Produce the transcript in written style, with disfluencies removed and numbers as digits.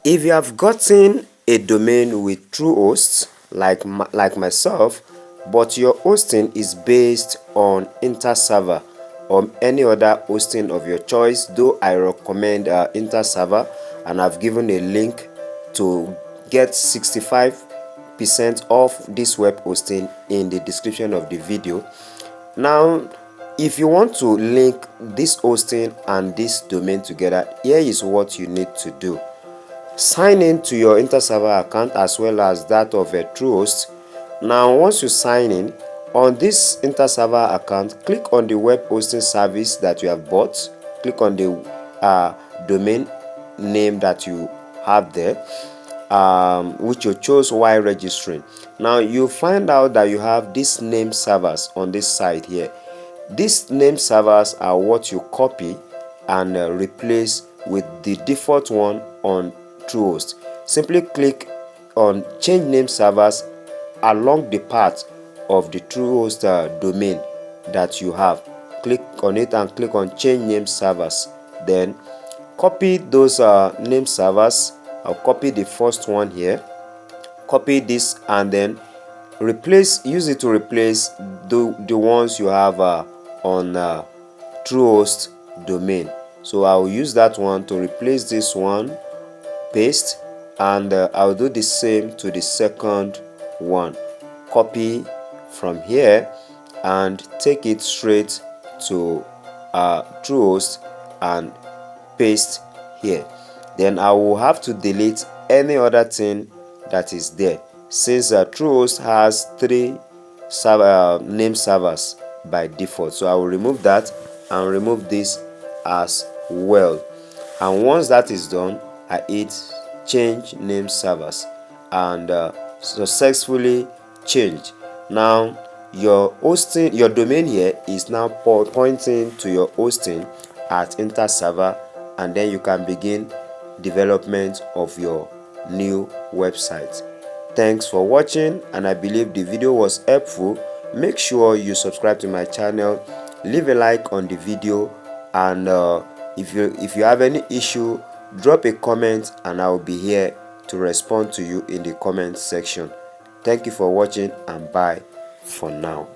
If you have gotten a domain with Truehost, like myself, but your hosting is based on Interserver or any other hosting of your choice, though I recommend Interserver, and I've given a link to get 65% off this web hosting in the description of the video. Now, if you want to link this hosting and this domain together, here is what you need to do. Sign in to your Interserver account as well as that of a Truehost. Now, once you sign in on this Interserver account, click on the web hosting service that you have bought. Click on the domain name that you have there, which you chose while registering. Now, you find out that you have these name servers on this side here. These name servers are what you copy and replace with the default one on Truehost. Simply click on change name servers along the path of the Truehost domain that you have. Click on it and click on change name servers. Then copy those name servers. I'll copy the first one here. Copy this and then use it to replace the ones you have on Truehost domain. So I'll use that one to replace this one. Paste, and I'll do the same to the second one. Copy from here and take it straight to Truehost and paste here. Then I will have to delete any other thing that is there, since Truehost has 3 name servers by default. So I will remove that and remove this as well. And once that is done, I hit change name servers and successfully changed. Now your domain here is now pointing to your hosting at Interserver, and then you can begin development of your new website. Thanks for watching, and I believe the video was helpful. Make sure you subscribe to my channel, leave a like on the video, and if you have any issue, drop a comment and I will be here to respond to you in the comment section. Thank you for watching, and bye for now.